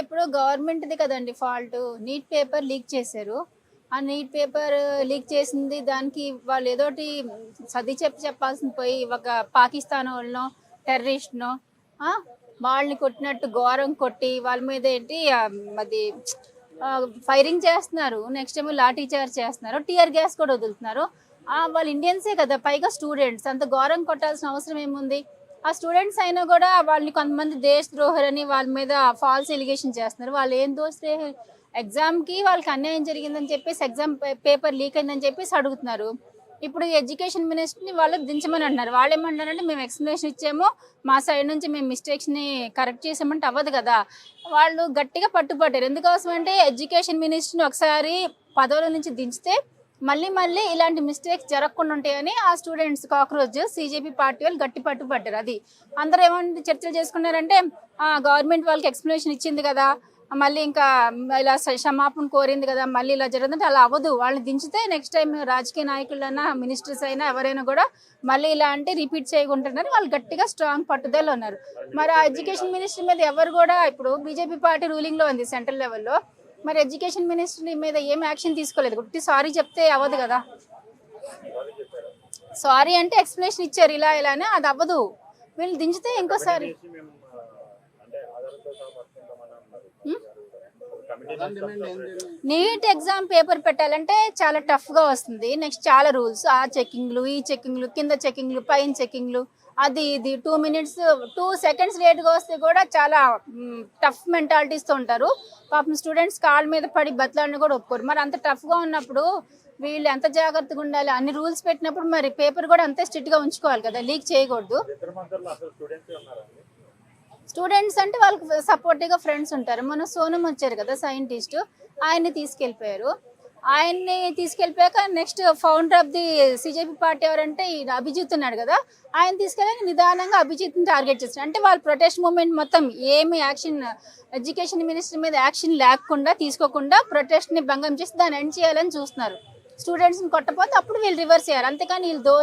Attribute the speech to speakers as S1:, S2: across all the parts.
S1: ఇప్పుడు గవర్నమెంట్‌ది కదండీ fault. Neat paper leak చేశారు. ఆ నీట్ పేపర్ లీక్ చేసింది దానికి వాళ్ళు ఏదోటి సర్ది చెప్పాల్సింది పోయి ఒక పాకిస్తానోళ్ళనో, టెర్రరిస్ట్‌నో ఆ! వాళ్ళని కొట్టినట్టు ఘోరం కొట్టి వాళ్ళ మీద ఏంటి అది ఫైరింగ్ చేస్తున్నారు. నెక్స్ట్ ఏమో లాఠీ చార్జ్ చేస్తున్నారు. టియర్ గ్యాస్ కూడా వదులుతున్నారు. వాళ్ళు ఇండియన్సే కదా! పైగా స్టూడెంట్స్. అంత ఘోరం కొట్టాల్సిన అవసరం ఏముంది? ఆ స్టూడెంట్స్ అయినా కూడా వాళ్ళని కొంతమంది దేశద్రోహులని వాళ్ళ మీద ఫాల్స్ ఎలిగేషన్ చేస్తున్నారు. వాళ్ళు ఏం ఎగ్జామ్‌కి వాళ్ళకి అన్యాయం జరిగిందని చెప్పేసి ఎగ్జామ్ పేపర్ లీక్ అయిందని చెప్పేసి అడుగుతున్నారు. ఇప్పుడు ఎడ్యుకేషన్ మినిస్టర్‌ని వాళ్ళు దించమని అంటున్నారు. వాళ్ళేమంటున్నారంటే మేము ఎక్స్‌ప్లనేషన్ ఇచ్చాము. మా సైడ్ నుంచి మేము మిస్టేక్స్‌ని కరెక్ట్ చేసామంటే అవ్వదు కదా! వాళ్ళు గట్టిగా పట్టుబట్టారు. ఎందుకోసం అంటే ఎడ్యుకేషన్ మినిస్టర్‌ని ఒకసారి పదవుల నుంచి దించితే మళ్ళీ మళ్ళీ ఇలాంటి మిస్టేక్స్ జరగకుండా ఉంటాయని ఆ స్టూడెంట్స్ కాక్రోచ్ సీజేపీ పార్టీ వాళ్ళు గట్టి పట్టుబట్టారు. అది అందరూ ఏమంటే చర్చలు చేసుకున్నారంటే గవర్నమెంట్ వాళ్ళకి ఎక్స్‌ప్లనేషన్ ఇచ్చింది కదా! మళ్ళీ ఇంకా ఇలా క్షమాపణ కోరింది కదా! మళ్ళీ ఇలా జరుగుతుందంటే అలా అవ్వదు. వాళ్ళని దించితే నెక్స్ట్ టైం రాజకీయ నాయకులైనా, మినిస్టర్స్ అయినా ఎవరైనా కూడా మళ్ళీ ఇలాంటి రిపీట్ చేయకుంటున్నారు. వాళ్ళు గట్టిగా స్ట్రాంగ్ పట్టుదల ఉన్నారు. మరి ఆ ఎడ్యుకేషన్ మినిస్టర్ మీద ఎవరు కూడా ఇప్పుడు బీజేపీ పార్టీ రూలింగ్‌లో ఉంది సెంట్రల్ లెవెల్‌లో. మరి ఎడ్యుకేషన్ మినిస్టర్ మీద ఏం యాక్షన్ తీసుకోలేదు. ఉట్టి సారీ చెప్తే అవ్వదు కదా! సారీ అంటే ఎక్స్‌ప్లనేషన్ ఇచ్చారు ఇలా ఇలా అని అది అవ్వదు. వీళ్ళు దించితే ఇంకోసారి నీట్ ఎగ్జామ్ పేపర్ పెట్టాలంటే చాలా టఫ్గా వస్తుంది. నెక్స్ట్ చాలా రూల్స్. ఆ చెకింగ్లు, ఈ చెకింగ్లు, కింద చెకింగ్లు, పైన చెకింగ్లు, అది ఇది 2 మినిట్స్ 2 సెకండ్స్ లేట్గా వస్తే కూడా చాలా టఫ్ మెంటాలిటీస్తో ఉంటారు. పాపం స్టూడెంట్స్ కాళ్ళ మీద పడి బతలాడిని కూడా ఒప్పుకోరు. మరి అంత టఫ్గా ఉన్నప్పుడు వీళ్ళు ఎంత జాగ్రత్తగా ఉండాలి? అన్ని రూల్స్ పెట్టినప్పుడు మరి పేపర్ కూడా అంతే స్ట్రిక్ట్గా ఉంచుకోవాలి కదా, లీక్ చేయకూడదు. స్టూడెంట్స్ అంటే వాళ్ళకి సపోర్టివ్గా ఫ్రెండ్స్ ఉంటారు. మొన్న సోనం వచ్చారు కదా సైంటిస్ట్, ఆయన్ని తీసుకెళ్ళిపోయారు. ఆయన్ని తీసుకెళ్ళిపోయాక next founder of the CJP party ఎవరంటే ఈ అభిజిత్ ఉన్నాడు కదా, ఆయన తీసుకెళ్ళి నిదానంగా అభిజిత్ని టార్గెట్ చేస్తారు. అంటే వాళ్ళ ప్రొటెస్ట్ మూవ్మెంట్ మొత్తం ఏమి యాక్షన్, ఎడ్యుకేషన్ మినిస్టర్ మీద యాక్షన్ లేకుండా తీసుకోకుండా ప్రొటెస్ట్ని భంగం చేసి దాన్ని ఎండ్ చేయాలని చూస్తున్నారు. స్టూడెంట్స్ని కొట్టపోతే అప్పుడు వీళ్ళు రివర్స్ అయ్యారు. అంతేకాని వీళ్ళు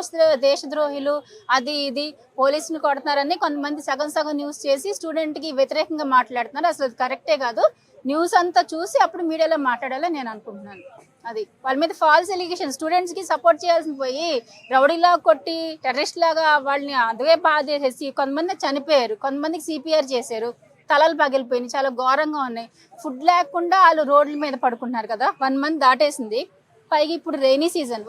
S1: దేశద్రోహులు అది ఇది పోలీసుని కొడుతున్నారని కొంతమంది సగం సగం న్యూస్ చేసి స్టూడెంట్కి వ్యతిరేకంగా మాట్లాడుతున్నారు. అసలు అది కరెక్టే కాదు. న్యూస్ అంతా చూసి అప్పుడు మీడియాలో మాట్లాడాలని నేను అనుకుంటున్నాను. అది వాళ్ళ మీద ఫాల్స్ ఎలిగేషన్. స్టూడెంట్స్కి సపోర్ట్ చేయాల్సింది పోయి రౌడీలా కొట్టి టెర్రరిస్ట్ లాగా వాళ్ళని అదే బాధ చేసేసి కొంతమంది చనిపోయారు, కొంతమందికి సిపిఆర్ చేశారు, తలలు పగిలిపోయినాయి, చాలా ఘోరంగా ఉన్నాయి. ఫుడ్ లేకుండా వాళ్ళు రోడ్ల మీద పడుకుంటున్నారు కదా. 1 మంత్ దాటేసింది. పైగా ఇప్పుడు రైనీ సీజన్,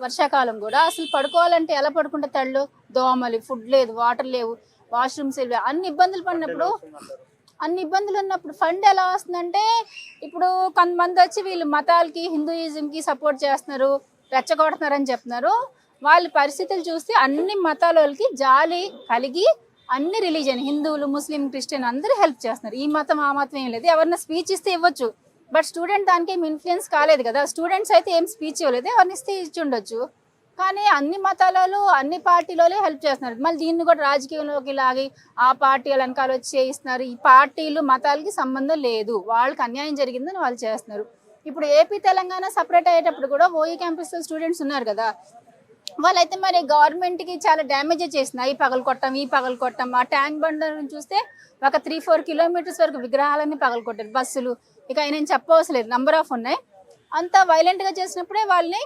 S1: వర్షాకాలం కూడా. అసలు పడుకోవాలంటే ఎలా పడుకుంటే తళ్ళు, దోమలు, ఫుడ్ లేదు, వాటర్ లేవు, వాష్రూమ్స్ లేవు, అన్ని ఇబ్బందులు ఉన్నప్పుడు ఫండ్ ఎలా వస్తుందంటే ఇప్పుడు కొంతమంది వచ్చి వీళ్ళు మతాలకి హిందూయిజంకి సపోర్ట్ చేస్తున్నారు, రెచ్చగొడుతున్నారని చెప్తున్నారు. వాళ్ళ పరిస్థితులు చూస్తే అన్ని మతాల వాళ్ళకి జాలి కలిగి అన్ని రిలీజియన్, హిందువులు, ముస్లిం, క్రిస్టియన్ అందరూ హెల్ప్ చేస్తున్నారు. ఈ మతం ఆ మతం ఏం లేదు. ఎవరన్నా స్పీచ్ ఇస్తే ఇవ్వచ్చు, బట్ స్టూడెంట్ దానికి ఏం ఇన్ఫ్లుయెన్స్ కాలేదు కదా. స్టూడెంట్స్ అయితే ఏం స్పీచ్ ఇవ్వలేదు, ఎవరిని ఇస్తే ఇచ్చి ఉండొచ్చు. కానీ అన్ని మతాలలో అన్ని పార్టీలలో హెల్ప్ చేస్తున్నారు. మళ్ళీ దీన్ని కూడా రాజకీయంలోకి లాగి ఆ పార్టీ వెనకాల వచ్చి చేయిస్తున్నారు. ఈ పార్టీలు మతాలకి సంబంధం లేదు, వాళ్ళకి అన్యాయం జరిగిందని వాళ్ళు చేస్తున్నారు. ఇప్పుడు ఏపీ తెలంగాణ సపరేట్ అయ్యేటప్పుడు కూడా ఓఈ క్యాంపస్ స్టూడెంట్స్ ఉన్నారు కదా, వాళ్ళైతే మరి గవర్నమెంట్కి చాలా డ్యామేజ్ చేస్తున్నారు. ఈ పగలు కొట్టాం. ఆ ట్యాంక్ బండ్ చూస్తే ఒక 3-4 కిలోమీటర్స్ వరకు విగ్రహాలన్నీ పగలు కొట్టారు. బస్సులు ఇక నేను చెప్పవలసిన లేదు, నంబర్ ఆఫ్ ఉన్నాయి. అంత వైలెంట్గా చేసినప్పుడే వాళ్ళని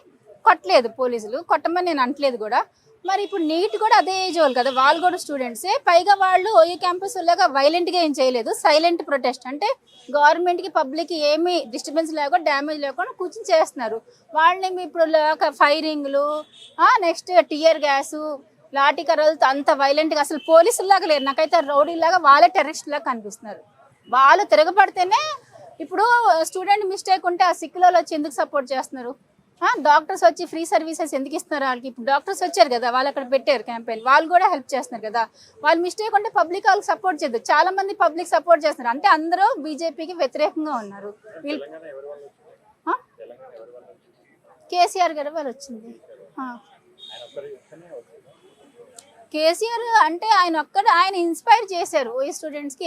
S1: కొట్టలేదు పోలీసులు, కొట్టమని నేను అంటలేదు కూడా. మరి ఇప్పుడు నీట్ కూడా అదే ఏజ్ వాళ్ళు కదా, వాళ్ళు కూడా స్టూడెంట్సే. పైగా వాళ్ళు ఓయూ క్యాంపస్ లాగా వైలెంట్గా ఏం చేయలేదు, సైలెంట్ ప్రొటెస్ట్. అంటే గవర్నమెంట్కి పబ్లిక్కి ఏమీ డిస్టర్బెన్స్ లేకుండా డ్యామేజ్ లేకుండా కూర్చొని చేస్తున్నారు. వాళ్ళని ఇప్పుడు ఫైరింగ్లు, నెక్స్ట్ టియర్ గ్యాసు, లాఠీ కర్రలతో అంత వైలెంట్గా అసలు పోలీసుల్లాగా లేరు. నాకైతే రౌడీలాగా వాళ్ళే టెర్రరిస్ట్ లాగా కనిపిస్తున్నారు. వాళ్ళు తిరగబడితేనే ఇప్పుడు స్టూడెంట్ మిస్టేక్ ఉంటే ఆ సిక్కులలో వచ్చి ఎందుకు సపోర్ట్ చేస్తున్నారు? డాక్టర్స్ వచ్చి ఫ్రీ సర్వీసెస్ ఎందుకు ఇస్తున్నారు వాళ్ళకి? ఇప్పుడు డాక్టర్స్ వచ్చారు కదా, వాళ్ళు అక్కడ పెట్టారు క్యాంపెయిన్, వాళ్ళు కూడా హెల్ప్ చేస్తున్నారు కదా. వాళ్ళు మిస్టేక్ ఉంటే పబ్లిక్ వాళ్ళకి సపోర్ట్ చేయదు. చాలా మంది పబ్లిక్ సపోర్ట్ చేస్తున్నారు, అంటే అందరూ బీజేపీకి వ్యతిరేకంగా ఉన్నారు. కేసీఆర్ గారు వాళ్ళు వచ్చింది. కేసీఆర్ అంటే ఆయన ఇన్స్పైర్ చేశారు ఈ స్టూడెంట్స్కి.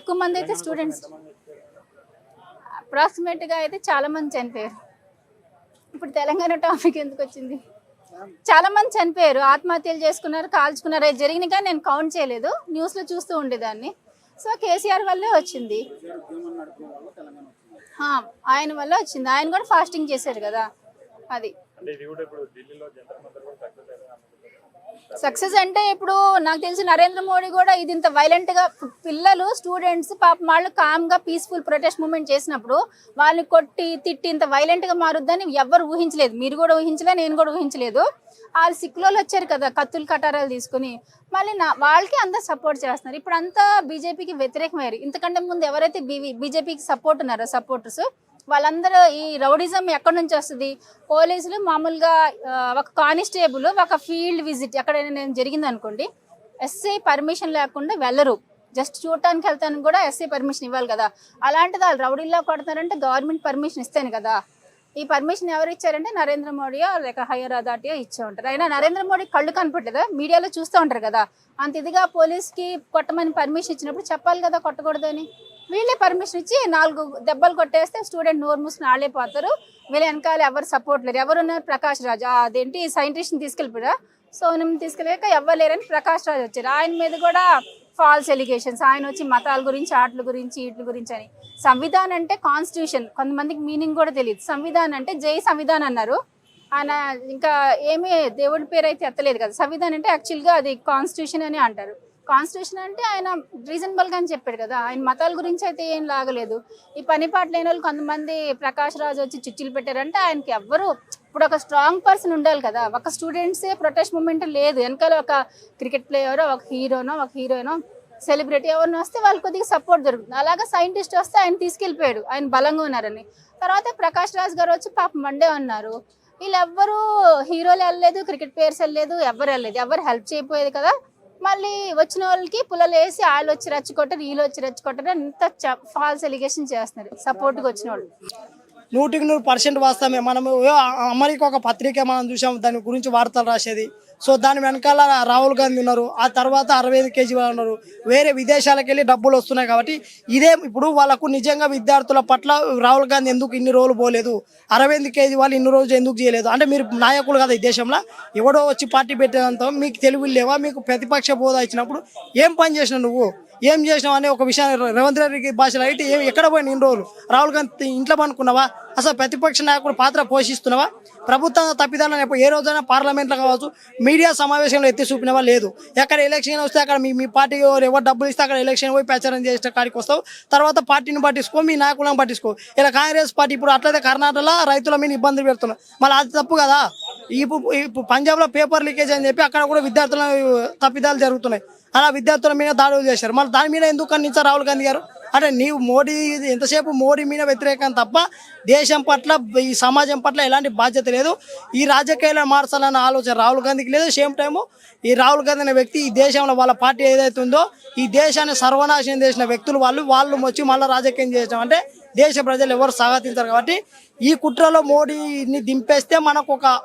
S1: ఎక్కువ మంది అయితే స్టూడెంట్స్ అప్రాక్సిమేట్గా అయితే చాలా మంది చనిపోయారు. ఇప్పుడు తెలంగాణ టాపిక్ ఎందుకు వచ్చింది? చాలా మంది చనిపోయారు, ఆత్మహత్యలు చేసుకున్నారు, కాల్చుకున్నారు. అది జరిగిన కానీ నేను కౌంట్ చేయలేదు, న్యూస్లో చూస్తూ ఉండేదాన్ని. సో కేసీఆర్ వల్లే వచ్చింది. ఆ, ఆయన వల్ల వచ్చింది. ఆయన కూడా ఫాస్టింగ్ చేశారు కదా, అది సక్సెస్. అంటే ఇప్పుడు నాకు తెలిసి నరేంద్ర మోడీ కూడా ఇది ఇంత వైలెంట్ గా పిల్లలు స్టూడెంట్స్ పాపం వాళ్ళు కామ్ గా పీస్ఫుల్ ప్రొటెస్ట్ మూవ్మెంట్ చేసినప్పుడు వాళ్ళని కొట్టి తిట్టి ఇంత వైలెంట్ గా మారుద్దని ఎవరు ఊహించలేదు. మీరు కూడా ఊహించలేదు, నేను కూడా ఊహించలేదు. వాళ్ళు సిక్కులో వచ్చారు కదా కత్తులు కటారాలు తీసుకుని, మళ్ళీ వాళ్ళకి అందరు సపోర్ట్ చేస్తున్నారు. ఇప్పుడు అంతా బీజేపీకి వ్యతిరేకమయ్యారు. ఇంతకంటే ముందు ఎవరైతే బీజేపీకి సపోర్ట్ ఉన్నారో సపోర్టర్స్ వాళ్ళందరూ ఈ రౌడిజం ఎక్కడి నుంచి వస్తుంది? పోలీసులు మామూలుగా ఒక కానిస్టేబుల్ ఒక ఫీల్డ్ విజిట్ ఎక్కడైనా నేను జరిగింది అనుకోండి, ఎస్ఐ పర్మిషన్ లేకుండా వెళ్ళరు. జస్ట్ చూడటానికి వెళ్తాను కూడా ఎస్ఐ పర్మిషన్ ఇవ్వాలి కదా. అలాంటిది వాళ్ళు రౌడీల్లో కొడతారంటే గవర్నమెంట్ పర్మిషన్ ఇస్తేనే కదా. ఈ పర్మిషన్ ఎవరు ఇచ్చారంటే నరేంద్ర మోడీయో లేక హైయర్ అథారిటీయో ఇచ్చే ఉంటారు. అయినా నరేంద్ర మోడీ కళ్ళు కనపడలేదా? మీడియాలో చూస్తూ ఉంటారు కదా. అంత ఇదిగా పోలీస్కి కొట్టమని పర్మిషన్ ఇచ్చినప్పుడు చెప్పాలి కదా కొట్టకూడదని. వీళ్ళే పర్మిషన్ ఇచ్చి 4 దెబ్బలు కొట్టేస్తే స్టూడెంట్ నోరు మూసుకుని ఆళ్ళే పోతారు. వీళ్ళ వెనకాల ఎవరు సపోర్ట్ లేరు. ఎవరున్నారు? ప్రకాష్ రాజ్, అదేంటి సైంటిస్ట్ని తీసుకెళ్ళిపోయా, సోనం తీసుకెళ్ళాక ఎవ్వలేరని ప్రకాష్ రాజ్ వచ్చారు. ఆయన మీద కూడా ఫాల్స్ ఎలిగేషన్స్. ఆయన వచ్చి మతాల గురించి ఆటల గురించి వీటి గురించి అని. సంవిధానం అంటే కాన్స్టిట్యూషన్, కొంతమందికి మీనింగ్ కూడా తెలియదు. సంవిధానం అంటే జై సంవిధానం అన్నారు. ఆయన ఇంకా ఏమీ దేవుడి పేరు అయితే ఎత్తలేదు కదా. సంవిధానం అంటే యాక్చువల్గా అది కాన్స్టిట్యూషన్ అని అంటారు. కాన్స్టిట్యూషన్ అంటే ఆయన రీజనబుల్గా అని చెప్పాడు కదా. ఆయన మతాల గురించి అయితే ఏం లాగలేదు. ఈ పని పాట లేని వాళ్ళు కొంతమంది ప్రకాష్ రాజ్ వచ్చి చిచ్చులు పెట్టారంటే ఆయనకి ఎవ్వరు ఇప్పుడు ఒక స్ట్రాంగ్ పర్సన్ ఉండాలి కదా. ఒక స్టూడెంట్సే ప్రొటెస్ట్ మూమెంట్ లేదు, వెనకాల ఒక క్రికెట్ ప్లేయరో ఒక హీరోయినో సెలబ్రిటీ ఎవరిని వస్తే వాళ్ళు కొద్దిగా సపోర్ట్ దొరుకుతుంది. అలాగే సైంటిస్ట్ వస్తే ఆయన తీసుకెళ్ళిపోయాడు, ఆయన బలంగా ఉన్నారని. తర్వాత ప్రకాష్ రాజ్ గారు వచ్చి పాపం మండే ఉన్నారు. వీళ్ళెవ్వరూ హీరోలు వెళ్ళలేదు, క్రికెట్ ప్లేయర్స్ వెళ్ళలేదు, ఎవరు వెళ్ళలేదు, ఎవరు హెల్ప్ చేయకపోయేది కదా. మళ్ళీ వచ్చిన వాళ్ళకి పుల్లలు వేసి వాళ్ళు వచ్చి రెచ్చగొట్టారు, వీళ్ళు వచ్చి రెచ్చగొట్టారు, అంత ఫాల్స్ ఎలిగేషన్ చేస్తున్నారు సపోర్ట్గా వచ్చిన వాళ్ళు.
S2: 100% వాస్తవమే. మనము అమెరికా ఒక పత్రిక మనం చూసాం, దాని గురించి వార్తలు రాసేది. సో దాని వెనకాల రాహుల్ గాంధీ ఉన్నారు, ఆ తర్వాత 65 కేజ్రీవాల్ ఉన్నారు. వేరే విదేశాలకు వెళ్ళి డబ్బులు వస్తున్నాయి కాబట్టి ఇదే ఇప్పుడు వాళ్ళకు నిజంగా విద్యార్థుల పట్ల రాహుల్ గాంధీ ఎందుకు ఇన్ని రోజులు పోలేదు, 65 కేజ్రీవాల్ ఇన్ని రోజులు ఎందుకు చేయలేదు అంటే మీరు నాయకులు కదా ఈ దేశంలో. ఎవడో వచ్చి పార్టీ పెట్టేదంతా మీకు తెలివి లేవా? మీకు ప్రతిపక్ష హోదా ఇచ్చినప్పుడు ఏం పని చేసినావు, నువ్వు ఏం చేసినావు అనే ఒక విషయాన్ని రేవంత్ రెడ్డి భాషలో అయితే ఎక్కడ పోయిన ఇన్ని రోజులు? రాహుల్ గాంధీ ఇంట్లో పనుకున్నావా? అసలు ప్రతిపక్ష నాయకుడు పాత్ర పోషిస్తున్నావా? ప్రభుత్వం తప్పిదాలను ఏ రోజైనా పార్లమెంట్లో కావచ్చు మీడియా సమావేశంలో ఎత్తి చూపినవా? లేదు. ఎక్కడ ఎలక్షన్ వస్తే అక్కడ మీ పార్టీ ఎవరు డబ్బులు ఇస్తే అక్కడ ఎలక్షన్ పోయి ప్రచారం చేసే కాడికి వస్తావు. తర్వాత పార్టీని పట్టించుకో, మీ నాయకులను పట్టించుకో. ఇలా కాంగ్రెస్ పార్టీ ఇప్పుడు అట్లయితే కర్ణాటకలో రైతుల మీద ఇబ్బందులు పెడుతున్నారు. మళ్ళీ అది తప్పు కదా. ఇప్పుడు పంజాబ్లో పేపర్ లీకేజ్ అని చెప్పి అక్కడ కూడా విద్యార్థుల తప్పిదాలు జరుగుతున్నాయి. అలా విద్యార్థుల మీద దాడులు చేశారు. మళ్ళీ దాని మీద ఎందుకు ఖండించారు రాహుల్ గాంధీ గారు? అంటే నీవు మోడీ ఎంతసేపు మోడీ మీద వ్యతిరేకం తప్ప దేశం పట్ల ఈ సమాజం పట్ల ఎలాంటి బాధ్యత లేదు. ఈ రాజకీయాలను మార్చాలన్న ఆలోచన రాహుల్ గాంధీకి లేదు. సేమ్ టైము ఈ రాహుల్ గాంధీ అనే వ్యక్తి ఈ దేశంలో వాళ్ళ పార్టీ ఏదైతే ఉందో ఈ దేశాన్ని సర్వనాశనం చేసిన వ్యక్తులు వాళ్ళు వచ్చి మళ్ళీ రాజకీయం చేయడం అంటే దేశ ప్రజలు ఎవరు స్వాగతించారు. కాబట్టి ఈ కుట్రలో మోడీని దింపేస్తే మనకు ఒక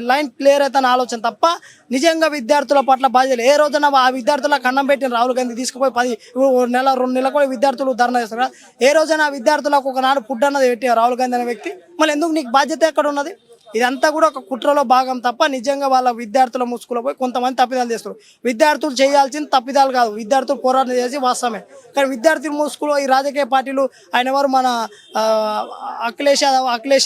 S2: లైన్ క్లియర్ అవుతాను ఆలోచన తప్ప నిజంగా విద్యార్థుల పట్ల బాధ్యత ఏ రోజున ఆ విద్యార్థులకు అన్నం పెట్టిన రాహుల్ గాంధీ తీసుకుపోయి 2 నెలలు కూడా విద్యార్థులు ధర్నా చేస్తారు. ఏ రోజైనా విద్యార్థులకు ఒకనాడు ఫుడ్ అన్నది పెట్టి రాహుల్ గాంధీ అనే వ్యక్తి మళ్ళీ ఎందుకు నీకు బాధ్యత ఎక్కడ ఉన్నది? ఇదంతా కూడా ఒక కుట్రలో భాగం తప్ప నిజంగా వాళ్ళ విద్యార్థుల ముసుగులో పోయి కొంతమంది తప్పిదాలు చేస్తారు. విద్యార్థులు చేయాల్సిన తప్పిదాలు కాదు, విద్యార్థులు పోరాటం చేసి వాస్తవమే. కానీ విద్యార్థుల ముసుగులో ఈ రాజకీయ పార్టీలు ఆయన ఎవరు మన అఖిలేష్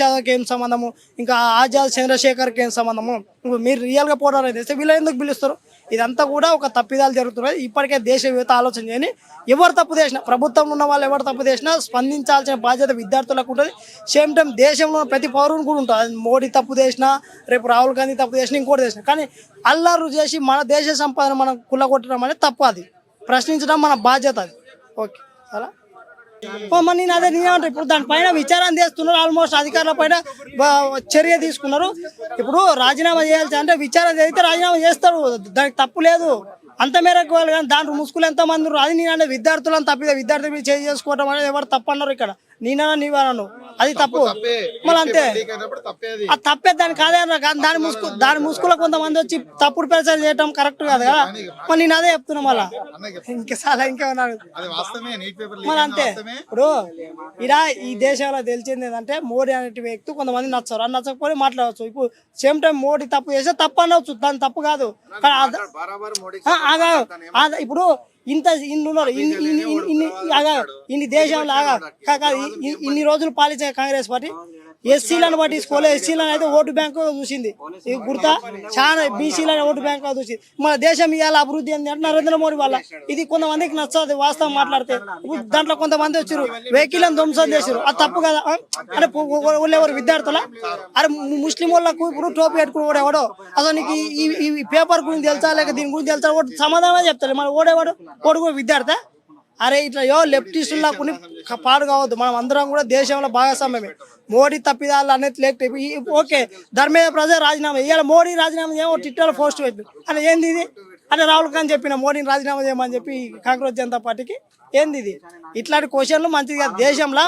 S2: యాదవ్కి ఏం సంబంధము, ఇంకా ఆజాద్ చంద్రశేఖర్కి ఏం సంబంధము? మీరు రియల్గా పోరాటం చేస్తే వీళ్ళు ఎందుకు పిలుస్తారు? ఇదంతా కూడా ఒక తప్పిదాలు జరుగుతున్నాయి. ఇప్పటికే దేశ యువత ఆలోచన చేయని ఎవరు తప్పు చేసినా, ప్రభుత్వంలో ఉన్న వాళ్ళు ఎవరు తప్పు చేసినా స్పందించాల్సిన బాధ్యత విద్యార్థులకు ఉంటుంది. సేమ్ టైం దేశంలో ప్రతి పౌరుని కూడా ఉంటుంది. మోడీ తప్పు చేసినా, రేపు రాహుల్ గాంధీ తప్పు చేసినా, ఇంకోటి చేసినా, కానీ అల్లరు చేసి మన దేశ సంపాదన మనం కుల్లగొట్టడం అనేది తప్పు. అది ప్రశ్నించడం మన బాధ్యత. అది ఓకే అలా మరి నేనేమంటా ఇప్పుడు దానిపైన విచారణ చేస్తున్నారు. ఆల్మోస్ట్ అధికారుల పైన చర్య తీసుకున్నారు. ఇప్పుడు రాజీనామా చేయాల్సి అంటే విచారణ చేస్తే రాజీనామా చేస్తారు, దానికి తప్పు లేదు. అంత మేరకు వాళ్ళు కానీ దాంట్లో ముసుగులు ఎంతమంది ఉన్నారు. అది నేనంటే విద్యార్థులను తప్పిదే, విద్యార్థుల మీద చేంజ్ చేసుకోవడం అనేది ఎవరు తప్పు అన్నారు ఇక్కడ? నేనా నీవన్నాను అది తప్పు. మళ్ళీ అంతే అది తప్పే, దాని కాదే అన్నారు. కానీ దాని ముసుగులో కొంతమంది వచ్చి తప్పుడు ప్రచారం చేయడం కరెక్ట్ కాదు కదా. మరి నేను అదే చెప్తున్నా. మళ్ళీ ఇంకేమన్నారు మళ్ళీ అంతే. ఇప్పుడు ఇలా ఈ దేశంలో తెలిసింది ఏంటంటే మోడీ అనే వ్యక్తి కొంతమంది నచ్చరు, అని నచ్చకపోతే మాట్లాడవచ్చు. ఇప్పుడు సేమ్ టైం మోడీ తప్పు చేస్తే తప్పు అనవచ్చు, దాని తప్పు కాదు. ఇప్పుడు ఇన్ని ఉన్నారు ఇన్ని దేశంలో ఇన్ని రోజులు పాలించే కాంగ్రెస్ పార్టీ ఎస్సీలను పట్టించుకోలే. ఎస్సీలను అయితే ఓటు బ్యాంకు చూసింది, ఇది గుర్తా చాలా బీసీలను ఓటు బ్యాంకు చూసింది. మన దేశం ఇవాళ అభివృద్ధి ఏంది అంటే నరేంద్ర మోడీ వల్ల. ఇది కొంతమందికి నచ్చదు వాస్తవం మాట్లాడితే. దాంట్లో కొంతమంది వచ్చారు వెహికల్ ధ్వంసం చేశారు, అది తప్పు కదా. అంటే ఎవరు విద్యార్థుల అరే ముస్లిం వాళ్ళకు ఇప్పుడు టోపీ పెట్టుకుని ఓడేవాడు అసలు నీకు ఈ పేపర్ గురించి తెలుసా లేక దీని గురించి తెలుసా ఓటు సమాధానం చెప్తాడు. మన ఓడేవాడు ఓడుకో విద్యార్థి. అరే ఇట్లా లెఫ్టిస్టులా కొన్ని పాడు కావద్దు. మనం అందరం కూడా దేశంలో భాగస్వామ్యమే. మోడీ తప్పిదాలు అనేది లేక ఓకే ధర్మేంద్ర ప్రసాద్ రాజీనామా ఇవాళ మోడీ రాజీనామా చేయమో ట్విట్టర్లో పోస్ట్ పెట్టింది. అంటే ఏంది ఇది అంటే రాహుల్ గాంధీ చెప్పిన మోడీని రాజీనామా చేయమని చెప్పి కాంగ్రెస్ జనతా పార్టీకి ఏంది ఇది? ఇట్లాంటి క్వశ్చన్లు మంచిది కాదు. దేశంలో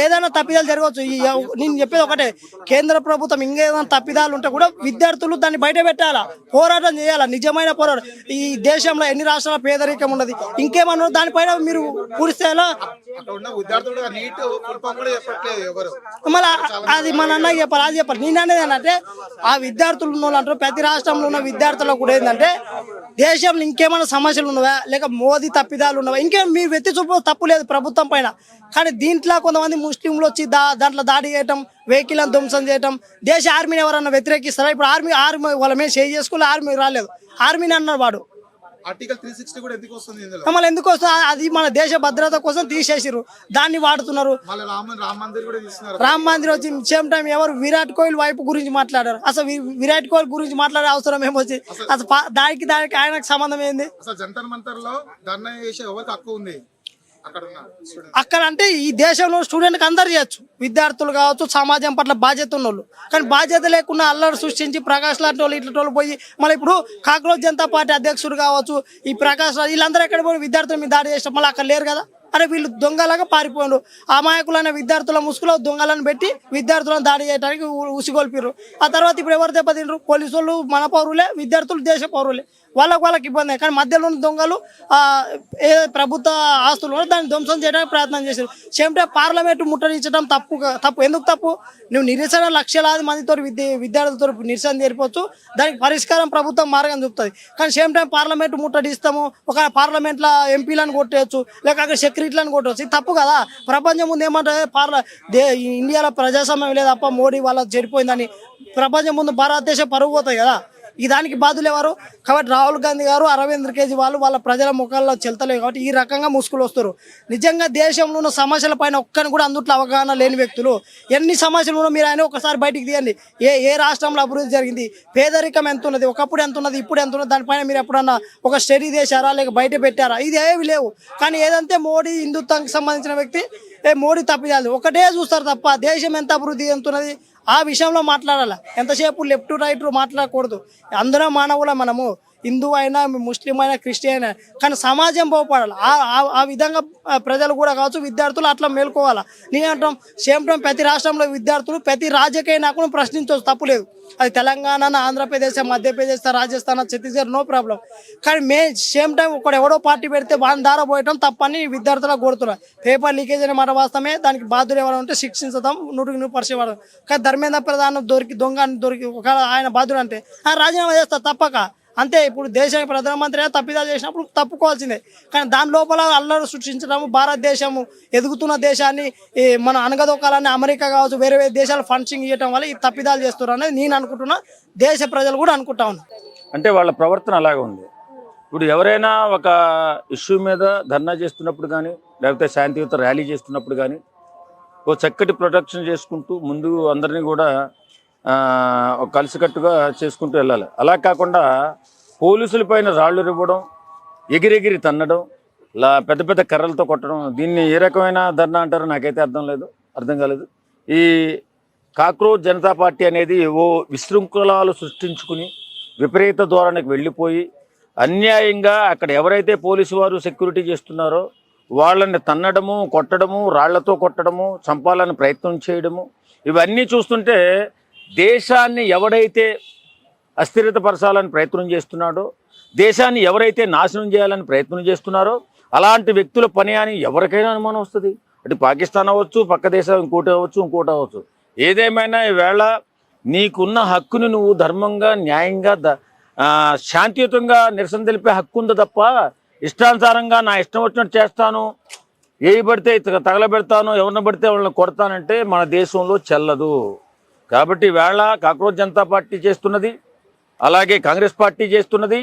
S2: ఏదైనా తప్పిదాలు జరగవచ్చు. నేను చెప్పేది ఒకటే, కేంద్ర ప్రభుత్వం ఇంకేదైనా తప్పిదాలు ఉంటే కూడా విద్యార్థులు దాన్ని బయట పెట్టాలా, పోరాటం చేయాలా, నిజమైన పోరాటం. ఈ దేశంలో ఎన్ని రాష్ట్రాల పేదరికం ఉన్నది, ఇంకేమన్నా దానిపైన మీరు పూరిస్తేలా మళ్ళీ అది మన అన్నకి చెప్పాలి, అది చెప్పాలి. నేను అనేది ఏంటంటే ఆ విద్యార్థులు ఉన్న వాళ్ళు అంటారు, ప్రతి రాష్ట్రంలో ఉన్న విద్యార్థులకు కూడా ఏంటంటే దేశంలో ఇంకేమైనా సమస్యలు ఉన్నవా లేక మోదీ తప్పిదాలు ఉన్నవా ఇంకేం మీరు వెత్తి చూపు తప్పు లేదు ప్రభుత్వం పైన. కానీ దీంట్లో కొంతమంది ముస్లింలు వచ్చి దాంట్లో దాడి చేయటం, వెహికల్ ధ్వంసం చేయటం, దేశ ఆర్మీని ఎవరన్నా వ్యతిరేకిస్తారా? ఇప్పుడు ఆర్మీ వాళ్ళ మీద షేర్ చేసుకోవాలి, ఆర్మీ రాలేదు, ఆర్మీని అన్నారు వాడు.
S3: ఆర్టికల్ 360 కూడా ఎందుకు వస్తుంది ఇందులో?
S2: మళ్ళీ ఎందుకు వస్తుంది? అది మన దేశ భద్రత కోసం తీసేసారు, దాన్ని వాడుతున్నారు.
S3: రామ్ మందిర్ కూడా తీస్తున్నారు.
S2: రామ్ మందిర్ వచ్చి సేమ్ టైం ఎవరు విరాట్ కోహ్లీ వైపు గురించి మాట్లాడారు. అసలు విరాట్ కోహ్లీ గురించి మాట్లాడే అవసరం ఏమొచ్చి అసలు దానికి ఆయనకు సంబంధం ఏంది?
S3: అసలు జంతర్ మంతర్ లో ధర్నా చేసే ఎవరికి హక్కు ఉంది
S2: అక్కడ? అంటే ఈ దేశంలో స్టూడెంట్కి అందరు చేయొచ్చు, విద్యార్థులు కావచ్చు, సమాజం పట్ల బాధ్యత ఉన్న వాళ్ళు. కానీ బాధ్యత లేకుండా అల్లరి సృష్టించి ప్రకాష్ లాంటి వాళ్ళు ఇట్లా వాళ్ళు పోయి మళ్ళీ ఇప్పుడు కాంగ్రెస్ జనతా పార్టీ అధ్యక్షుడు కావచ్చు ఈ ప్రకాష్ రాజ్ వీళ్ళందరూ ఎక్కడ పోయి విద్యార్థుల మీద దాడి చేసిన మళ్ళీ అక్కడ లేరు కదా. అరే వీళ్ళు దొంగలాగా పారిపోయారు. అమాయకులైన విద్యార్థుల ముసుగులో దొంగలను పెట్టి విద్యార్థులను దాడి చేయడానికి ఉసిగొల్పారు. ఆ తర్వాత ఇప్పుడు ఎవరు దెబ్బతింటారు? పోలీసు వాళ్ళు మన పౌరులే, విద్యార్థులు దేశ పౌరులే, వాళ్ళకి ఇబ్బంది. కానీ మధ్యలో ఉన్న దొంగలు ఏ ప్రభుత్వ ఆస్తులు దాన్ని ధ్వంసం చేయడానికి ప్రయత్నం చేశారు. సేమ్ టైం పార్లమెంటు ముట్టడించడం తప్పు. ఎందుకు తప్పు? నువ్వు నిరసన లక్షలాది మందితో విద్యార్థులతో నిరసన చేరిపోవచ్చు, దానికి పరిష్కారం ప్రభుత్వం మార్గం చూపుతుంది. కానీ సేమ్ టైం పార్లమెంటు ముట్టడిస్తాము, ఒక పార్లమెంట్లో ఎంపీలను కొట్టేయచ్చు, లేక అక్కడ సెక్రటరీలను కొట్టవచ్చు. ఇది తప్పు కదా. ప్రపంచం ముందు ఏమంటే ఇండియాలో ప్రజాస్వామ్యం లేదు తప్ప మోడీ వాళ్ళ చెడిపోయిందని ప్రపంచం ముందు భారతదేశం పరుగు పోతాయి కదా. ఈ దానికి బాధలు ఎవరు? కాబట్టి రాహుల్ గాంధీ గారు, అరవింద్ కేజ్రీవాల్ వాళ్ళ ప్రజల ముఖాల్లో చెల్తలేవు కాబట్టి ఈ రకంగా ముసుగులు వస్తారు. నిజంగా దేశంలో ఉన్న సమస్యల పైన ఒక్కరిని కూడా అందుట్లో అవగాహన లేని వ్యక్తులు. ఎన్ని సమస్యలు ఉన్నా మీరు ఆయన ఒకసారి బయటికి తీయండి. ఏ రాష్ట్రంలో అభివృద్ధి జరిగింది, పేదరికం ఎంత ఉన్నది, ఒకప్పుడు ఎంత ఉన్నది, ఇప్పుడు ఎంత ఉన్నది, దానిపైన మీరు ఎప్పుడన్నా ఒక స్టడీ చేశారా లేక బయట పెట్టారా? ఇది ఏవి లేవు. కానీ ఏదంటే మోడీ హిందుత్వానికి సంబంధించిన వ్యక్తి మోడీ తప్పిదాలు ఒకటే చూస్తారు తప్ప దేశం ఎంత అభివృద్ధి ఎంత ఉన్నది ఆ విషయంలో మాట్లాడాలి. ఎంతసేపు లెఫ్ట్ రైట్ మాట్లాడకూడదు. అందరం మానవుల మనము, హిందూ అయినా ముస్లిం అయినా క్రిస్టియన్ అయినా, కానీ సమాజం బాగుపడాలి. ఆ విధంగా ప్రజలు కూడా కావచ్చు, విద్యార్థులు అట్లా మేల్కోవాలి. నేనంటాం సేమ్ టైం ప్రతి రాష్ట్రంలో విద్యార్థులు ప్రతి రాజకీయ నాయకులను ప్రశ్నించవచ్చు, తప్పులేదు. అది తెలంగాణ, ఆంధ్రప్రదేశ్, మధ్యప్రదేశ్, రాజస్థాన్, ఛత్తీస్గఢ్, నో ప్రాబ్లం. కానీ సేమ్ టైం ఎవడో పార్టీ పెడితే వాడిని దార పోయటం తప్పని విద్యార్థులకు కోరుతున్నారు. పేపర్ లీకేజ్ అనే మాట వాస్తవమే, దానికి బాధ్యులు ఎవరైనా ఉంటే శిక్షించదాం 100% వాడు. కానీ ధర్మేంద్ర ప్రధాన్ దొరికి ఒక ఆయన బాధ్యుడు అంటే రాజీనామా చేస్తారు తప్పక. అంతే. ఇప్పుడు దేశానికి ప్రధానమంత్రి తప్పిదాలు చేసినప్పుడు తప్పుకోవాల్సిందే. కానీ దాని లోపల అల్లరి సృష్టించడము, భారతదేశము ఎదుగుతున్న దేశాన్ని మనం అనగదొక్కాలని అమెరికా కావచ్చు వేరే దేశాలు ఫండింగ్ ఇవ్వడం వల్ల ఈ తప్పిదాలు చేస్తున్నారు అనేది నేను అనుకుంటున్నా, దేశ ప్రజలు కూడా అనుకుంటా ఉన్నారు.
S4: అంటే వాళ్ళ ప్రవర్తన అలాగే ఉంది. ఇప్పుడు ఎవరైనా ఒక ఇష్యూ మీద ధర్నా చేస్తున్నప్పుడు కానీ లేకపోతే శాంతియుత ర్యాలీ చేస్తున్నప్పుడు కానీ ఓ చక్కటి ప్రొటెక్షన్ చేసుకుంటూ ముందు అందరినీ కూడా కలిసికట్టుగా చేసుకుంటూ వెళ్ళాలి. అలా కాకుండా పోలీసుల పైన రాళ్ళు ఇవ్వడం, ఎగిరెగిరి తన్నడం, పెద్ద పెద్ద కర్రలతో కొట్టడం, దీన్ని ఏ రకమైన ధర్నా అంటారో నాకైతే అర్థం కాలేదు. ఈ కాక్రోచ్ జనతా పార్టీ అనేది ఓ విశృంఖలాలు సృష్టించుకుని విపరీత ధోరణికి వెళ్ళిపోయి అన్యాయంగా అక్కడ ఎవరైతే పోలీసు వారు సెక్యూరిటీ చేస్తున్నారో వాళ్ళని తన్నడము, కొట్టడము, రాళ్లతో కొట్టడము, చంపాలని ప్రయత్నం చేయడము, ఇవన్నీ చూస్తుంటే దేశాన్ని ఎవడైతే అస్థిరతపరచాలని ప్రయత్నం చేస్తున్నాడో, దేశాన్ని ఎవరైతే నాశనం చేయాలని ప్రయత్నం చేస్తున్నారో అలాంటి వ్యక్తుల పని అని ఎవరికైనా అనుమానం వస్తుంది. అటు పాకిస్తాన్ అవ్వచ్చు, పక్క దేశం ఇంకోటి అవ్వచ్చు. ఏదేమైనా ఈవేళ నీకున్న హక్కుని నువ్వు ధర్మంగా, న్యాయంగా, శాంతియుతంగా నిరసన తెలిపే హక్కు ఉంది తప్ప ఇష్టానుసారంగా నా ఇష్టం వచ్చినట్టు చేస్తాను, ఏవి పడితే తగలబెడతాను, ఎవరిని పడితే వాళ్ళని కొడతానంటే మన దేశంలో చెల్లదు. కాబట్టి ఈవేళ కాక్రోచ్ జనతా పార్టీ చేస్తున్నది, అలాగే కాంగ్రెస్ పార్టీ చేస్తున్నది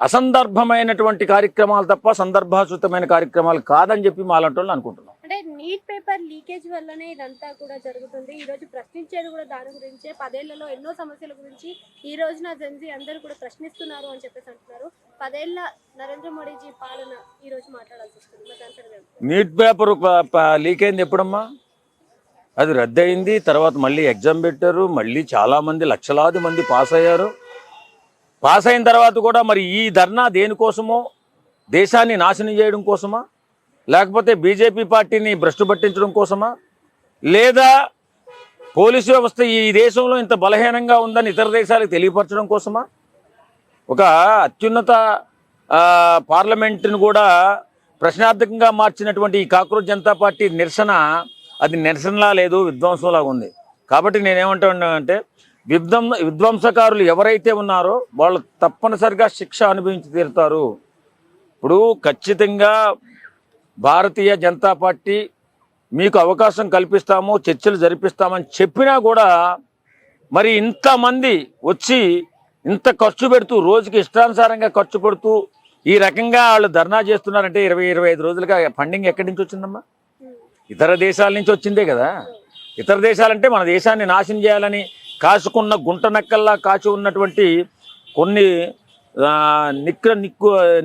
S4: అసందర్భమైనటువంటి కార్యక్రమాలు తప్ప సందర్భాసుతమైన కార్యక్రమాలు కాదని చెప్పి మాలాంటి వాళ్ళు అనుకుంటున్నాం.
S5: అంటే నీట్ పేపర్ లీకేజ్ వల్లనే ఇదంతా కూడా జరుగుతుంది. ఈ రోజు ప్రశ్నించేది కూడా దాని గురించే. 10 ఏళ్లలో ఎన్నో సమస్యల గురించి ఈ రోజున జెన్జీ అందరూ కూడా ప్రశ్నిస్తున్నారు అని చెప్పేసి అంటున్నారు. 10 ఏళ్ల నరేంద్ర మోడీజీ పాలన ఈ రోజు మాట్లాడాల్సి వస్తుంది. మరి దాని సంగతి ఏంటి?
S4: నీట్ పేపర్ లీక్ అయింది ఎప్పుడమ్మా? అది రద్దయింది. తర్వాత మళ్ళీ ఎగ్జామ్ పెట్టారు, మళ్ళీ చాలామంది లక్షలాది మంది పాస్ అయ్యారు. పాస్ అయిన తర్వాత కూడా మరి ఈ ధర్నా దేనికోసమో, దేశాన్ని నాశనం చేయడం కోసమా, లేకపోతే బీజేపీ పార్టీని భ్రష్టు పట్టించడం కోసమా, లేదా పోలీసు వ్యవస్థ ఈ దేశంలో ఇంత బలహీనంగా ఉందని ఇతర దేశాలకు తెలియపరచడం కోసమా? ఒక అత్యున్నత పార్లమెంటును కూడా ప్రశ్నార్థకంగా మార్చినటువంటి ఈ కాక్రోచ్ జనతా పార్టీ నిరసన అది నిరసనలా లేదు, విధ్వంసంలా ఉంది. కాబట్టి నేనేమంటానంటే విధ్వంసకారులు ఎవరైతే ఉన్నారో వాళ్ళు తప్పనిసరిగా శిక్ష అనుభవించి తీరుతారు. ఇప్పుడు ఖచ్చితంగా భారతీయ జనతా పార్టీ మీకు అవకాశం కల్పిస్తాము, చర్చలు జరిపిస్తామని చెప్పినా కూడా మరి ఇంతమంది వచ్చి ఇంత ఖర్చు పెడుతూ, రోజుకి ఇష్టానుసారంగా ఖర్చు పెడుతూ ఈ రకంగా వాళ్ళు ధర్నా చేస్తున్నారంటే 20-25 రోజులుగా ఫండింగ్ ఎక్కడి నుంచి వచ్చిందమ్మా? ఇతర దేశాల నుంచి వచ్చిందే కదా. ఇతర దేశాలంటే మన దేశాన్ని నాశనం చేయాలని కాసుకున్న గుంట నక్కల్లా కాచి ఉన్నటువంటి కొన్ని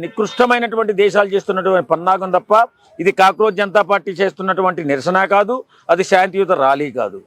S4: నికృష్టమైనటువంటి దేశాలు చేస్తున్నటువంటి పన్నాగం తప్ప ఇది కాక్రోచ్ జనతా పార్టీ చేస్తున్నటువంటి నిరసన కాదు, అది శాంతియుత ర్యాలీ కాదు.